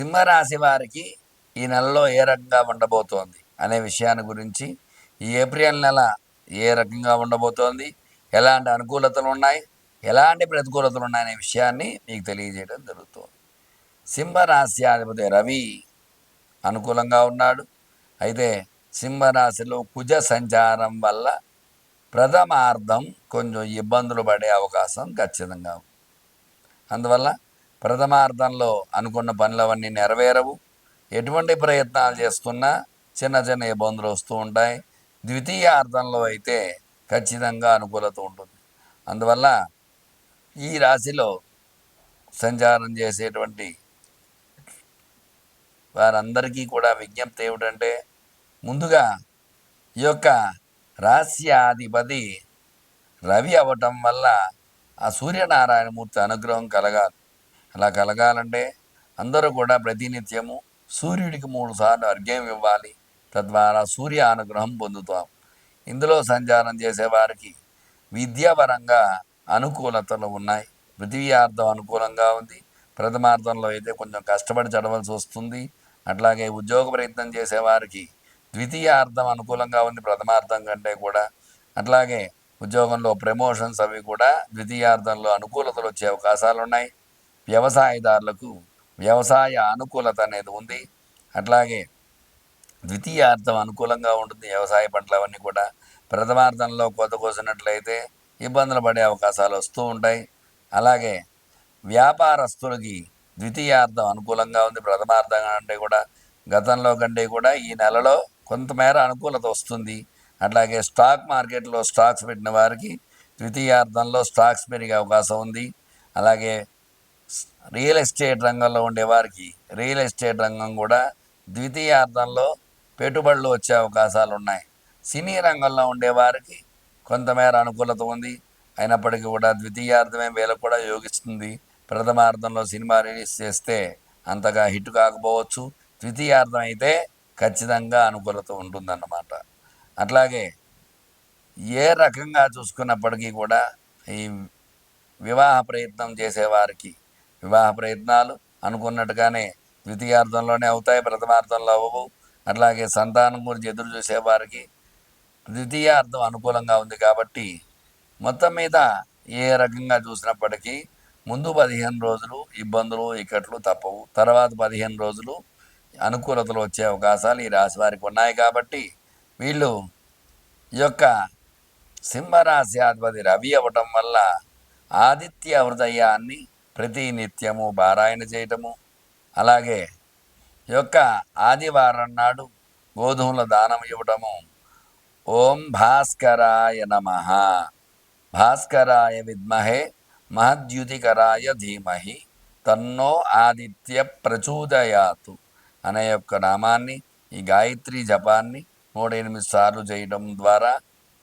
సింహరాశి వారికి ఈ నెలలో ఏ రకంగా ఉండబోతోంది అనే విషయాన్ని గురించి ఈ ఏప్రిల్ నెల ఏ రకంగా ఉండబోతోంది, ఎలాంటి అనుకూలతలు ఉన్నాయి, ఎలాంటి ప్రతికూలతలు ఉన్నాయనే విషయాన్ని మీకు తెలియజేయడం జరుగుతుంది. సింహరాశ్యాధిపతి రవి అనుకూలంగా ఉన్నాడు. అయితే సింహరాశిలో కుజ సంచారం వల్ల ప్రథమార్థం కొంచెం ఇబ్బందులు పడే అవకాశం ఖచ్చితంగా ఉంది. అందువల్ల ప్రథమార్థంలో అనుకున్న పనులవన్నీ నెరవేరవు. ఎటువంటి ప్రయత్నాలు చేస్తున్నా చిన్న చిన్న ఇబ్బందులు వస్తూ ఉంటాయి. ద్వితీయార్థంలో అయితే ఖచ్చితంగా అనుకూలత ఉంటుంది. అందువల్ల ఈ రాశిలో సంచారం చేసేటువంటి వారందరికీ కూడా విజ్ఞప్తి ఏమిటంటే, ముందుగా ఈ యొక్క రాస్యాధిపతి రవి అవ్వటం వల్ల ఆ సూర్యనారాయణమూర్తి అనుగ్రహం కలగాలి. అలా కలగాలంటే అందరూ కూడా ప్రతినిత్యము సూర్యుడికి 3 సార్లు అర్ఘ్యం ఇవ్వాలి. తద్వారా సూర్య అనుగ్రహం పొందుతాం. ఇందులో సంచారం చేసేవారికి విద్యాపరంగా అనుకూలతలు ఉన్నాయి. ద్వితీయార్థం అనుకూలంగా ఉంది. ప్రథమార్థంలో అయితే కొంచెం కష్టపడి చదవాల్సి వస్తుంది. అట్లాగే ఉద్యోగ ప్రయత్నం చేసేవారికి ద్వితీయార్థం అనుకూలంగా ఉంది ప్రథమార్థం కంటే కూడా. అట్లాగే ఉద్యోగంలో ప్రమోషన్స్ అవి కూడా ద్వితీయార్థంలో అనుకూలతలు వచ్చే అవకాశాలు ఉన్నాయి. వ్యవసాయదారులకు వ్యవసాయ అనుకూలత అనేది ఉంది. అట్లాగే ద్వితీయార్థం అనుకూలంగా ఉంటుంది. వ్యవసాయ పంటలు అవన్నీ కూడా ప్రథమార్థంలో కోత కోసినట్లయితే ఇబ్బందులు పడే అవకాశాలు వస్తూ ఉంటాయి. అలాగే వ్యాపారస్తులకి ద్వితీయార్థం అనుకూలంగా ఉంది. ప్రథమార్థం అంటే కూడా గతంలో కంటే కూడా ఈ నెలలో కొంతమేర అనుకూలత వస్తుంది. అట్లాగే స్టాక్ మార్కెట్లో స్టాక్స్ పెట్టిన వారికి ద్వితీయార్థంలో స్టాక్స్ పెరిగే అవకాశం ఉంది. అలాగే రియల్ ఎస్టేట్ రంగంలో ఉండేవారికి రియల్ ఎస్టేట్ రంగం కూడా ద్వితీయార్థంలో పెట్టుబడులు వచ్చే అవకాశాలు ఉన్నాయి. సినీ రంగంలో ఉండేవారికి కొంతమేర అనుకూలత ఉంది. అయినప్పటికీ కూడా ద్వితీయార్థమే వీళ్ళకు కూడా యోగిస్తుంది. ప్రథమార్థంలో సినిమా రిలీజ్ చేస్తే అంతగా హిట్ కాకపోవచ్చు. ద్వితీయార్థం అయితే ఖచ్చితంగా అనుకూలత ఉంటుందన్నమాట. అట్లాగే ఏ రకంగా చూసుకున్నప్పటికీ కూడా ఈ వివాహ ప్రయత్నం చేసేవారికి వివాహ ప్రయత్నాలు అనుకున్నట్టుగానే ద్వితీయార్థంలోనే అవుతాయి, ప్రథమార్థంలో అవ్వవు. అట్లాగే సంతానం గురించి ఎదురు చూసేవారికి ద్వితీయార్థం అనుకూలంగా ఉంది కాబట్టి మొత్తం మీద ఏ రకంగా చూసినప్పటికీ ముందు 15 రోజులు ఇబ్బందులు ఇక్కట్లు తప్పవు. తర్వాత 15 రోజులు అనుకూలతలు వచ్చే అవకాశాలు ఈ రాశి వారికి ఉన్నాయి. కాబట్టి వీళ్ళు ఈ యొక్క సింహరాశ్యాధిపతి రవి అవ్వటం వల్ల ఆదిత్య హృదయాన్ని ప్రతి నిత్యము పారాయణ చేయటము, అలాగే ఈ యొక్క ఆదివారం నాడు గోధుమల దానం ఇవ్వటము, ఓం భాస్కరాయ నమః, భాస్కరాయ విద్మహే మహద్యుతికరాయ ధీమహి తన్నో ఆదిత్య ప్రచోదయాతు అనే యొక్క నామాన్ని, ఈ గాయత్రి జపాన్ని 108 సార్లు చేయడం ద్వారా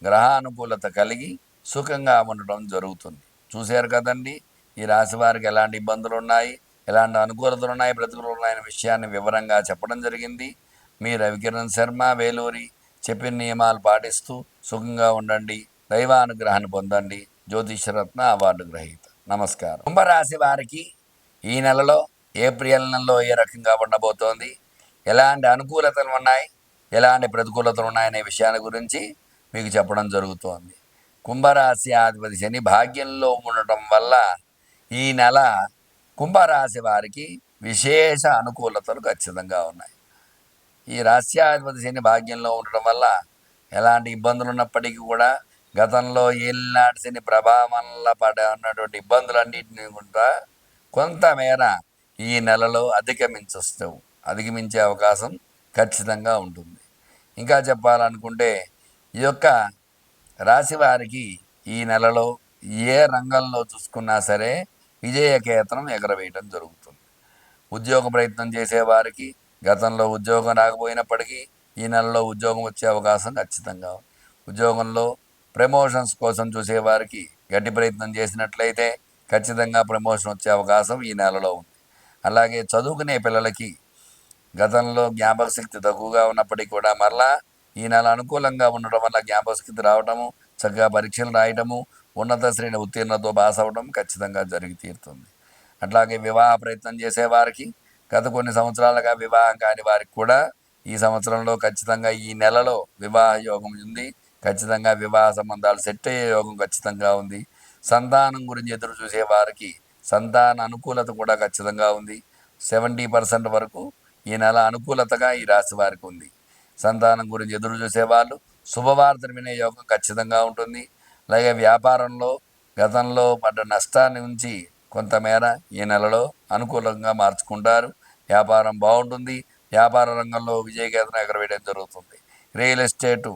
గ్రహానుకూలత కలిగి సుఖంగా ఉండటం జరుగుతుంది. చూశారు కదండి, ఈ రాశి వారికి ఎలాంటి ఇబ్బందులు ఉన్నాయి, ఎలాంటి అనుకూలతలు ఉన్నాయి, ప్రతికూలతలు ఉన్నాయనే విషయాన్ని వివరంగా చెప్పడం జరిగింది. మీ రవికిరణ్ శర్మ, వేలూరి. చెప్పిన నియమాలు పాటిస్తూ సుఖంగా ఉండండి, దైవానుగ్రహాన్ని పొందండి. జ్యోతిషరత్న అవార్డు గ్రహీత. నమస్కారం. కుంభరాశి వారికి ఈ నెలలో ఏప్రిల్ నెలలో ఏ రకంగా ఉండబోతోంది, ఎలాంటి అనుకూలతలు ఉన్నాయి, ఎలాంటి ప్రతికూలతలు ఉన్నాయనే విషయాల గురించి మీకు చెప్పడం జరుగుతోంది. కుంభరాశి అధిపతి శని భాగ్యంలో ఉండటం వల్ల ఈ నెల కుంభరాశి వారికి విశేష అనుకూలతలు ఖచ్చితంగా ఉన్నాయి. ఈ రాశ్యాధిపతి శని భాగ్యంలో ఉండటం వల్ల ఎలాంటి ఇబ్బందులు ఉన్నప్పటికీ కూడా గతంలో ఏలినాటి శని ప్రభావం వల్ల ఉన్నటువంటి ఇబ్బందులన్నింటినీ కూడా కొంతమేర ఈ నెలలో అధిగమించే అవకాశం ఖచ్చితంగా ఉంటుంది. ఇంకా చెప్పాలనుకుంటే ఈ యొక్క రాశి వారికి ఈ నెలలో ఏ రంగంలో చూసుకున్నా సరే విజయకేతనం ఎగరవేయటం జరుగుతుంది. ఉద్యోగ ప్రయత్నం చేసేవారికి గతంలో ఉద్యోగం రాకపోయినప్పటికీ ఈ నెలలో ఉద్యోగం వచ్చే అవకాశం ఖచ్చితంగా ఉంది. ఉద్యోగంలో ప్రమోషన్స్ కోసం చూసేవారికి గట్టి ప్రయత్నం చేసినట్లయితే ఖచ్చితంగా ప్రమోషన్ వచ్చే అవకాశం ఈ నెలలో ఉంది. అలాగే చదువుకునే పిల్లలకి గతంలో జ్ఞాపకశక్తి తక్కువగా ఉన్నప్పటికీ కూడా మరలా ఈ నెల అనుకూలంగా ఉండడం వల్ల జ్ఞాపకశక్తి రావడము, చక్కగా పరీక్షలు రాయటము, ఉన్నత శ్రేణి ఉత్తీర్ణతో పాస్ అవ్వడం ఖచ్చితంగా జరిగి తీరుతుంది. అట్లాగే వివాహ ప్రయత్నం చేసేవారికి గత కొన్ని సంవత్సరాలుగా వివాహం కాని వారికి కూడా ఈ సంవత్సరంలో ఖచ్చితంగా ఈ నెలలో వివాహ యోగం ఉంది. ఖచ్చితంగా వివాహ సంబంధాలు సెట్ అయ్యే యోగం ఖచ్చితంగా ఉంది. సంతానం గురించి ఎదురు చూసే వారికి సంతాన అనుకూలత కూడా ఖచ్చితంగా ఉంది. 70% వరకు ఈ నెల అనుకూలతగా ఈ రాశి వారికి ఉంది. సంతానం గురించి ఎదురు చూసేవాళ్ళు శుభవార్తను వినే యోగం ఖచ్చితంగా ఉంటుంది. అలాగే వ్యాపారంలో గతంలో పడ్డ నష్టాన్ని ఉంచి కొంతమేర ఈ నెలలో అనుకూలంగా మార్చుకుంటారు. వ్యాపారం బాగుంటుంది. వ్యాపార రంగంలో విజయకేతనం ఎగరవేయడం జరుగుతుంది. రియల్ ఎస్టేటు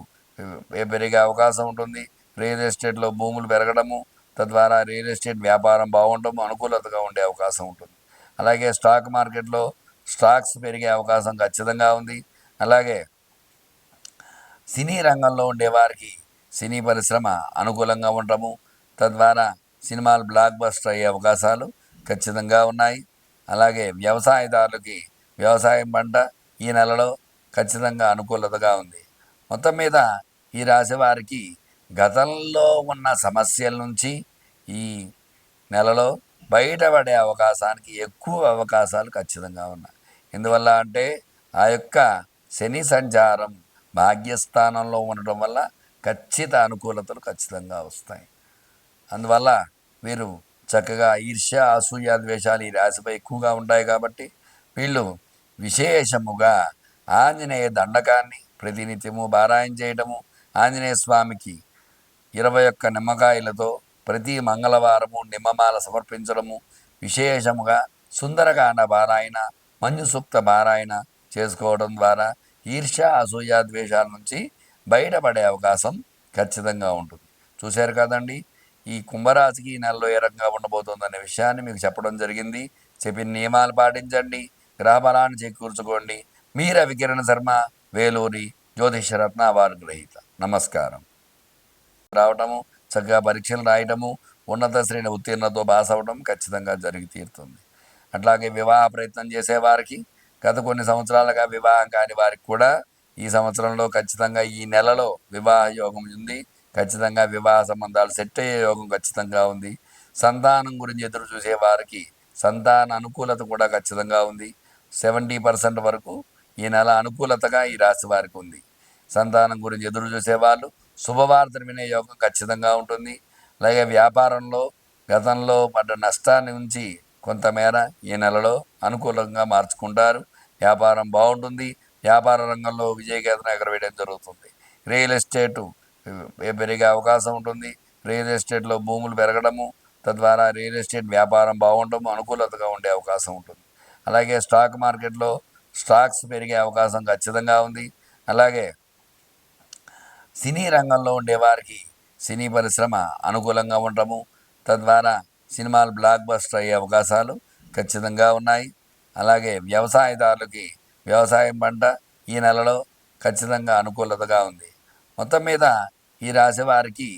పెరిగే అవకాశం ఉంటుంది. రియల్ ఎస్టేట్లో భూములు పెరగడము, తద్వారా రియల్ ఎస్టేట్ వ్యాపారం బాగుండడం అనుకూలతగా ఉండే అవకాశం ఉంటుంది. అలాగే స్టాక్ మార్కెట్లో స్టాక్స్ పెరిగే అవకాశం ఖచ్చితంగా ఉంది. అలాగే సినీ రంగంలో ఉండేవారికి సినీ పరిశ్రమ అనుకూలంగా ఉండటము, తద్వారా సినిమాలు బ్లాక్ బస్టర్ అయ్యే అవకాశాలు ఖచ్చితంగా ఉన్నాయి. అలాగే వ్యవసాయదారులకి వ్యవసాయం పంట ఈ నెలలో ఖచ్చితంగా అనుకూలతగా ఉంది. మొత్తం మీద ఈ రాశి వారికి గతంలో ఉన్న సమస్యల నుంచి ఈ నెలలో బయటపడే అవకాశానికి ఎక్కువ అవకాశాలు ఖచ్చితంగా ఉన్నాయి. ఎందువల్ల అంటే ఆ యొక్క శని సంచారం భాగ్యస్థానంలో ఉండటం వల్ల ఖచ్చిత అనుకూలతలు ఖచ్చితంగా వస్తాయి. అందువల్ల వీరు చక్కగా ఈర్ష్య అసూయ ద్వేషాలు ఈ రాశిపై ఎక్కువగా ఉంటాయి కాబట్టి వీళ్ళు విశేషముగా ఆంజనేయ దండకాన్ని ప్రతినిత్యము పారాయణ చేయటము, ఆంజనేయ స్వామికి 21 నిమ్మకాయలతో ప్రతి మంగళవారము నిమ్మమాల సమర్పించడము, విశేషముగా సుందరకాండ పారాయణ, మంజు సూక్త పారాయణ చేసుకోవడం ద్వారా ఈర్ష్య అసూయ ద్వేషాల నుంచి బయటపడే అవకాశం ఖచ్చితంగా ఉంటుంది. చూశారు కదండి, ఈ కుంభరాశికి ఈ నెలలో ఏ రకంగా ఉండబోతుందనే విషయాన్ని మీకు చెప్పడం జరిగింది. చెప్పిన నియమాలు పాటించండి, గ్రహబలాన్ని చేకూర్చుకోండి. మీ రవికిరణ శర్మ, వేలూరి జ్యోతిషరత్న అవార్డు గ్రహీత. నమస్కారం. రావటము, చక్కగా పరీక్షలు రాయటము, ఉన్నత శ్రేణి ఉత్తీర్ణతో పాస్ అవ్వడం ఖచ్చితంగా జరిగి తీరుతుంది. అట్లాగే వివాహ ప్రయత్నం చేసేవారికి గత కొన్ని సంవత్సరాలుగా వివాహం కాని వారికి కూడా ఈ సంవత్సరంలో ఖచ్చితంగా ఈ నెలలో వివాహ యోగం ఉంది. ఖచ్చితంగా వివాహ సంబంధాలు సెట్ అయ్యే యోగం ఖచ్చితంగా ఉంది. సంతానం గురించి ఎదురు చూసే వారికి సంతాన అనుకూలత కూడా ఖచ్చితంగా ఉంది. 70% వరకు ఈ నెల అనుకూలతగా ఈ రాశి వారికి ఉంది. సంతానం గురించి ఎదురు చూసేవాళ్ళు శుభవార్తను వినే యోగం ఖచ్చితంగా ఉంటుంది. అలాగే వ్యాపారంలో గతంలో పడ్డ నష్టాన్ని ఉంచి కొంతమేర ఈ నెలలో అనుకూలంగా మార్చుకుంటారు. వ్యాపారం బాగుంటుంది. వ్యాపార రంగంలో విజయకేతనం ఎగరవేయడం జరుగుతుంది. రియల్ ఎస్టేటు పెరిగే అవకాశం ఉంటుంది. రియల్ ఎస్టేట్లో భూములు పెరగడము, తద్వారా రియల్ ఎస్టేట్ వ్యాపారం బాగుండటము అనుకూలతగా ఉండే అవకాశం ఉంటుంది. అలాగే స్టాక్ మార్కెట్లో స్టాక్స్ పెరిగే అవకాశం ఖచ్చితంగా ఉంది. అలాగే సినీ రంగంలో ఉండేవారికి సినీ పరిశ్రమ అనుకూలంగా ఉండటము, తద్వారా సినిమాలు బ్లాక్ బస్టర్ అయ్యే అవకాశాలు ఖచ్చితంగా ఉన్నాయి. అలాగే వ్యవసాయదారులకి వ్యవసాయం పంట ఈ నెలలో ఖచ్చితంగా అనుకూలతగా ఉంది. మొత్తం మీద ఈ రాశి వారికి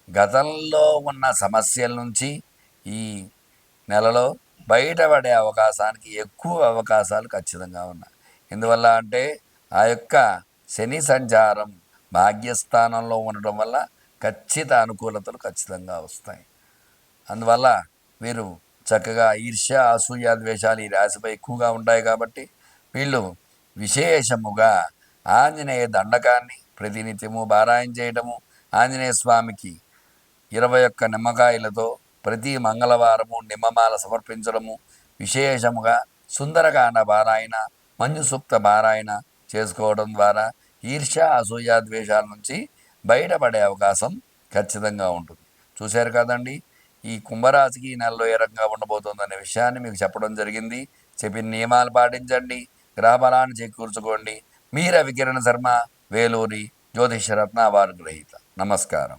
గతంలో ఉన్న సమస్యల నుంచి ఈ నెలలో బయటపడే అవకాశానికి ఎక్కువ అవకాశాలు ఖచ్చితంగా ఉన్నాయి. ఎందువల్ల అంటే ఆ యొక్క శని సంచారం భాగ్యస్థానంలో ఉండటం వల్ల ఖచ్చిత అనుకూలతలు ఖచ్చితంగా వస్తాయి. అందువల్ల వీరు చక్కగా ఈర్ష్య అసూయ ద్వేషాలు ఈ రాశిపై ఎక్కువగా ఉంటాయి కాబట్టి వీళ్ళు విశేషముగా ఆంజనేయ దండకాన్ని ప్రతినిత్యము పారాయణ చేయటము, ఆంజనేయ స్వామికి 21 నిమ్మకాయలతో ప్రతి మంగళవారము నిమ్మమాల సమర్పించడము, విశేషముగా సుందరకాండ పారాయణ, మంజు సూక్త పారాయణ చేసుకోవడం ద్వారా ఈర్ష్య అసూయ ద్వేషాల నుంచి బయటపడే అవకాశం ఖచ్చితంగా ఉంటుంది. చూశారు కదండి, ఈ కుంభరాశికి ఈ నెలలో ఏ రకంగా ఉండబోతుందనే విషయాన్ని మీకు చెప్పడం జరిగింది. చెప్పిన నియమాలు పాటించండి, గ్రహబలాన్ని చేకూర్చుకోండి. మీ రవికిరణ శర్మ, వేలూరి జ్యోతిషరత్న అవార్డు గ్రహీత. నమస్కారం.